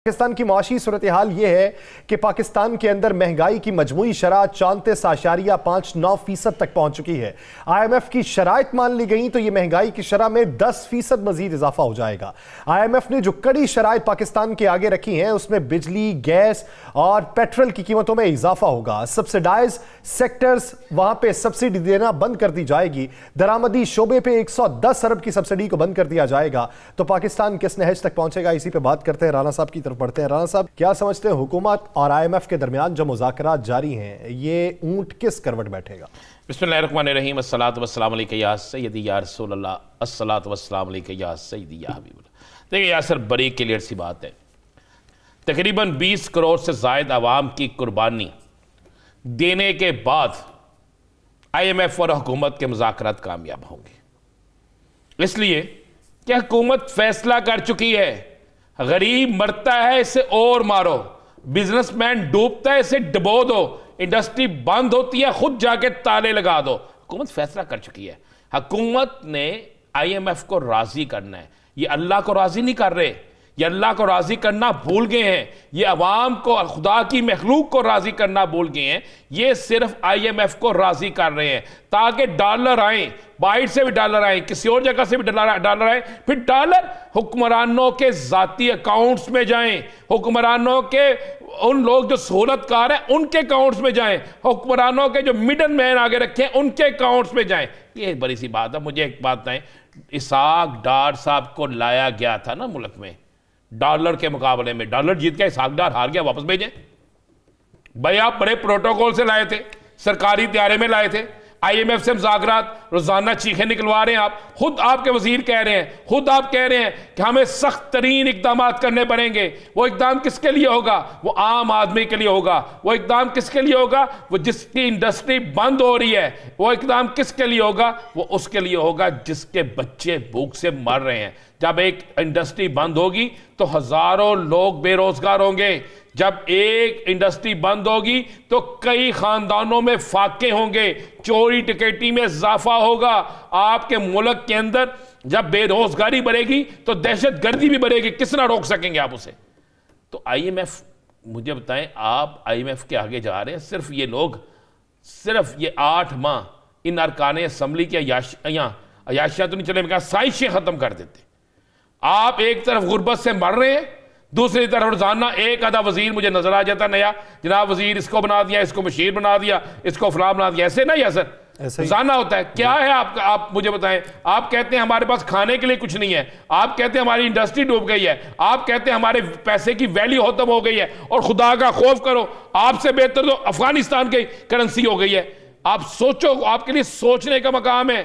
पाकिस्तान की माशी सूरत हाल यह है कि पाकिस्तान के अंदर महंगाई की मजमूई शरह 34.59% तक पहुंच चुकी है। IMF की शराइत मान ली गई तो यह महंगाई की शरह में 10% मजीद इजाफा हो जाएगा। IMF ने जो कड़ी शराइत पाकिस्तान के आगे रखी हैं उसमें बिजली, गैस और पेट्रोल की कीमतों में इजाफा होगा। सब्सिडाइज सेक्टर्स वहां पर सब्सिडी देना बंद कर दी जाएगी। दरामदी शोबे पर 110 अरब की सब्सिडी को बंद कर दिया जाएगा। तो पाकिस्तान किस नहज तक पहुंचेगा, इसी पर बात करते हैं। राना साहब की पढ़ते हैं। राना साहब, क्या समझते हैं हुकूमत और IMF के दरमियान जो मुज़ाकरात जारी हैं ये ऊंट किस करवट बैठेगा? बिस्मिल्लाहिर्रहमानिर्रहीम, अस्सलातु वस्सलामु अलैका या सय्यदी या रसूल अल्लाह, अस्सलातु वस्सलामु अलैका या सय्यदी या हबीबल्लाह। देखिए यासर, बड़ी क्लियर सी बात है, तकरीबन 20 करोड़ से ज़ायद आवाम की कुर्बानी देने के बाद IMF और हुकूमत के मुज़ाकरात कामयाब होंगे। इसलिए कि हुकूमत फैसला कर चुकी है, गरीब मरता है इसे और मारो, बिजनेसमैन डूबता है इसे डबो दो, इंडस्ट्री बंद होती है खुद जाके ताले लगा दो। हुकूमत फैसला कर चुकी है। हुकूमत ने IMF को राजी करना है। ये अल्लाह को राजी नहीं कर रहे, ये अल्लाह को राजी करना भूल गए हैं, ये अवाम को, खुदा की मखलूक को राजी करना भूल गए हैं। ये सिर्फ IMF को राजी कर रहे हैं ताकि डॉलर आए, बाहर से भी डॉलर आए, किसी और जगह से भी डॉलर आए, फिर डॉलर हुक्मरानों के जाती अकाउंट्स में जाएं, हुक्मरानों के उन लोग जो सहूलतकार हैं उनके अकाउंट्स में जाएं, हुक्मरानों के जो मिडल मैन आगे रखे हैं उनके अकाउंट्स में जाएं। ये बड़ी सी बात है। मुझे एक बात बताएं, इसहाक डार साहब को लाया गया था ना मुल्क में डॉलर के मुकाबले में, डॉलर जीत गया, इसहाक डार हार गया, वापस भेजें भाई। आप बड़े प्रोटोकॉल से लाए थे, सरकारी त्यारे में लाए थे, IMF से मुज़ाकरात, रोजाना चीखें निकलवा रहे हैं आप, खुद आपके वजीर कह रहे हैं, खुद आप कह रहे हैं कि हमें सख्त तरीन इकदाम करने पड़ेंगे। वो इकदाम किसके लिए होगा? वो आम आदमी के लिए होगा। वो इकदाम किसके लिए होगा? वो जिसकी इंडस्ट्री बंद हो रही है। वो इकदाम किसके लिए होगा? वो उसके लिए होगा जिसके बच्चे भूख से मर रहे हैं। जब एक इंडस्ट्री बंद होगी तो हजारों लोग बेरोजगार होंगे। जब एक इंडस्ट्री बंद होगी तो कई खानदानों में फाके होंगे, चोरी टकेटी में इजाफा होगा। आपके मुल्क के अंदर जब बेरोजगारी बढ़ेगी तो दहशत गर्दी भी बढ़ेगी। किस ना रोक सकेंगे आप उसे? तो IMF, मुझे बताएं, आप IMF के आगे जा रहे हैं। सिर्फ ये लोग, सिर्फ ये 8 माह इन अरकान असम्बली की अयाशियां तो नहीं चले, मैं साजिशें खत्म कर देते। आप एक तरफ गुर्बत से मर रहे हैं, दूसरी तरफ रोजाना एक आधा वजीर मुझे नजर आ जाता नया, जनाब वजीर इसको बना दिया, इसको मशीर बना दिया, इसको फलां बना दिया। ऐसे नहीं है सर, रोजाना होता है। क्या है आपका? आप मुझे बताएं। आप कहते हैं हमारे पास खाने के लिए कुछ नहीं है, आप कहते हैं हमारी इंडस्ट्री डूब गई है, आप कहते हैं हमारे पैसे की वैल्यू खत्म हो गई है, और खुदा का खौफ करो, आपसे बेहतर तो अफगानिस्तान की करेंसी हो गई है। आप सोचो, आपके लिए सोचने का मकाम है।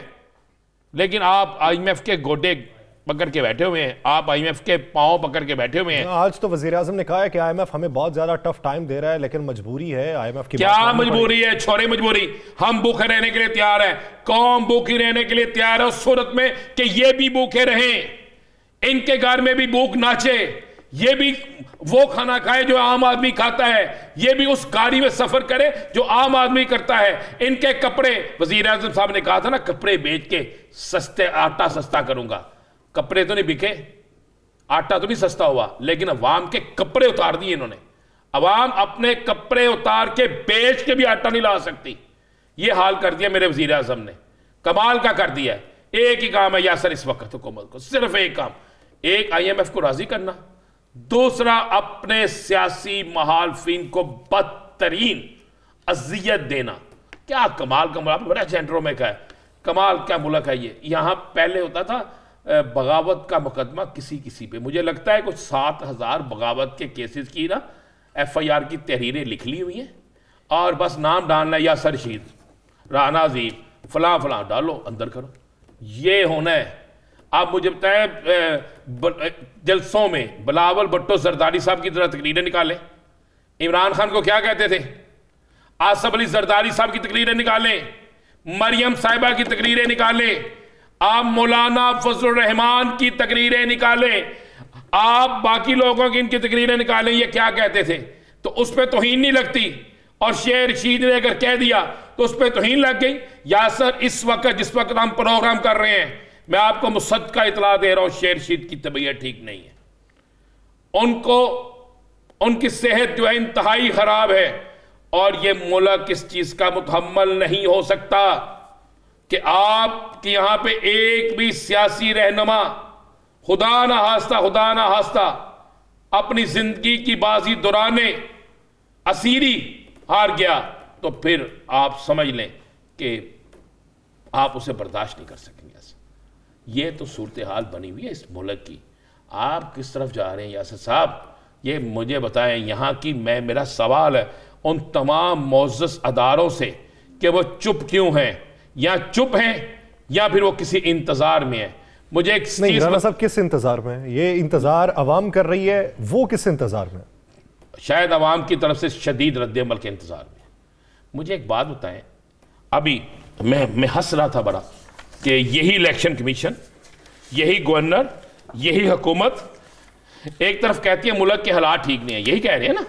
लेकिन आप IMF के गोडे पकड़ के बैठे हुए हैं, आप IMF के पांव पकड़ के बैठे हुए हैं। आज तो वजीर आजम ने कहा है कि IMF हमें बहुत ज्यादा टफ टाइम दे रहा है, लेकिन मजबूरी है IMF की। क्या मजबूरी है? छोरे मजबूरी। हम भूखे रहने के लिए तैयार हैं, कौम भूखी रहने के लिए तैयार है उस सूरत में कि ये भी भूखे रहें, इनके घर में भी भूख नाचे, ये भी वो खाना खाए जो आम आदमी खाता है, ये भी उस गाड़ी में सफर करे जो आम आदमी करता है। इनके कपड़े, वजीर आजम साहब ने कहा था ना, कपड़े बेच के सस्ते आटा सस्ता करूंगा। कपड़े तो नहीं बिके, आटा तो नहीं सस्ता हुआ, लेकिन अवाम के कपड़े उतार दिए इन्होंने। अवाम अपने कपड़े उतार के बेच के भी आटा नहीं ला सकती। ये हाल कर दिया मेरे वजीर आजम ने, कमाल का कर दिया। एक ही काम है यासर इस वक्त हुकूमत को, सिर्फ एक काम, एक IMF को राजी करना, दूसरा अपने सियासी मुखालिफिन को बदतरीन अजियत देना। क्या कमाल का मुल्क, बड़ा सेंटरों में का है, कमाल क्या मुल्क है ये। यहां पहले होता था बगावत का मुकदमा किसी पे, मुझे लगता है कुछ 7000 बगावत के केसेस की ना FIR की तहरीरें लिख ली हुई हैं, और बस नाम डालना, या सरशीद, राना अजीब, फलां फलां डालो, अंदर करो। ये होना है। आप मुझे बताएं, जलसों में बिलावल भुट्टो जरदारी साहब की तरह तकरीरें निकालें, इमरान खान को क्या कहते थे, आसफ अली जरदारी साहब की तकरीरें निकालें, मरियम साहिबा की तकरीरें निकालें, आप मौलाना फजलुर रहमान की तकरीरें निकालें, आप बाकी लोगों की इनकी तकरीरें निकालें, ये क्या कहते थे। तो उस पर तौहीन नहीं लगती, और शेर रशीद ने अगर कह दिया तो उस पर तौहीन लग गई। यासर, इस वक्त जिस वक्त हम प्रोग्राम कर रहे हैं, मैं आपको मुसद्दका इतला दे रहा हूं, शेर रशीद की तबीयत ठीक नहीं है। उनको उनकी सेहत जो है इंतहाई खराब है, और ये मुल्क इस चीज का मुतहम्मल नहीं हो सकता कि आपके यहां पे एक भी सियासी रहनुमा खुदा ना हास्ता अपनी जिंदगी की बाजी दौराने असीरी हार गया, तो फिर आप समझ लें कि आप उसे बर्दाश्त नहीं कर सकेंगे। ये तो सूरत हाल बनी हुई है इस मुल्क की। आप किस तरफ जा रहे हैं यासिर साहब, ये मुझे बताएं। यहाँ की मेरा सवाल है उन तमाम मोअज़्ज़ज़ अदारों से कि वो चुप क्यों हैं, या चुप हैं या फिर वो किसी इंतजार में है। मुझे एक नहीं, राना साहब किस इंतजार में है? ये इंतजार अवाम कर रही है, वो किस इंतजार में? शायद अवाम की तरफ से शदीद रद्द-ए-अमल के इंतजार में। मुझे एक बात बताएं, अभी मैं हंस रहा था बड़ा कि यही इलेक्शन कमीशन, यही गवर्नर, यही हुकूमत एक तरफ कहती है मुल्क के हालात ठीक नहीं है, यही कह रहे हैं ना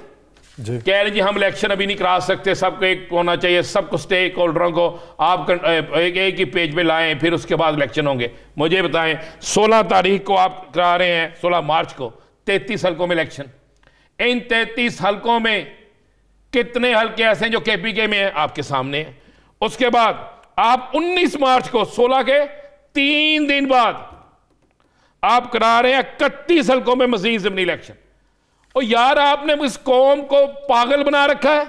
जी। कह रहे जी हम इलेक्शन अभी नहीं करा सकते, सबको एक होना चाहिए, सबको स्टेक होल्डरों को आप एक ही पेज पे लाएं, फिर उसके बाद इलेक्शन होंगे। मुझे बताएं 16 तारीख को आप करा रहे हैं, 16 मार्च को 33 हल्कों में इलेक्शन। इन 33 हल्कों में कितने हल्के ऐसे हैं जो केपीके में हैं? आपके सामने है। उसके बाद आप 19 मार्च को 16 के 3 दिन बाद आप करा रहे हैं 31 हल्कों में मज़ीद ज़िमनी इलेक्शन। और यार आपने इस कौम को पागल बना रखा है।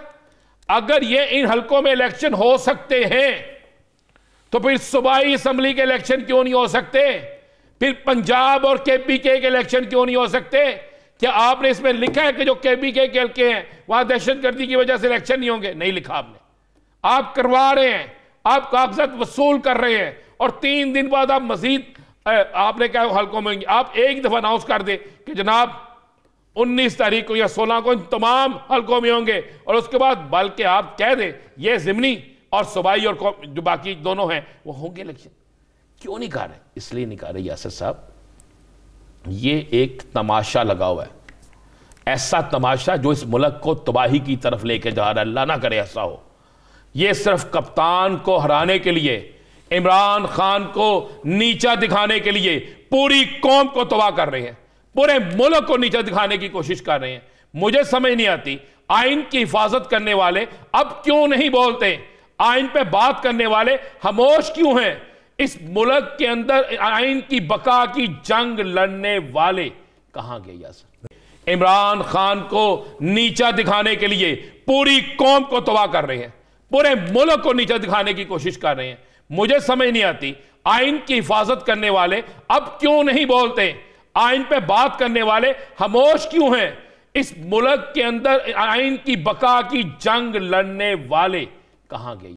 अगर ये इन हल्कों में इलेक्शन हो सकते हैं तो फिर सूबाई असम्बली के इलेक्शन क्यों नहीं हो सकते? फिर पंजाब और केपीके के इलेक्शन क्यों नहीं हो सकते? क्या आपने इसमें लिखा है कि जो केपीके के हल्के हैं वहां दहशतगर्दी की वजह से इलेक्शन नहीं होंगे? नहीं लिखा आपने। आप करवा रहे हैं, आप कागजात वसूल कर रहे हैं, और 3 दिन बाद आप मजीद आपने क्या हल्कों में आप एक दफा अनाउंस कर दे कि जनाब 19 तारीख को या 16 को इन तमाम हल्कों में होंगे, और उसके बाद बल्कि आप कह दें ये ज़िमनी और सूबाई और जो बाकी दोनों हैं वो होंगे इलेक्शन। क्यों नहीं कर रहे? इसलिए नहीं कर रहे यासिर साहब, ये एक तमाशा लगा हुआ है, ऐसा तमाशा जो इस मुल्क को तबाही की तरफ लेके जा रहा है। अल्लाह ना करे ऐसा हो। ये सिर्फ कप्तान को हराने के लिए, इमरान खान को नीचा दिखाने के लिए पूरी कौम को तबाह कर रहे हैं, पूरे मुल्क को नीचा दिखाने की कोशिश कर रहे हैं। मुझे समझ नहीं आती, आइन की हिफाजत करने वाले अब क्यों नहीं बोलते? आइन पे बात करने वाले खामोश क्यों हैं? इस मुल्क के अंदर आइन की बका की जंग लड़ने वाले कहां गए? यार इमरान खान को नीचा दिखाने के लिए पूरी कौम को तबाह कर रहे हैं, पूरे मुल्क को नीचा दिखाने की कोशिश कर रहे हैं। मुझे समझ नहीं आती, आइन की हिफाजत करने वाले अब क्यों नहीं बोलते? आइन पे बात करने वाले खामोश क्यों हैं? इस मुल्क के अंदर आइन की बका की जंग लड़ने वाले कहां गए?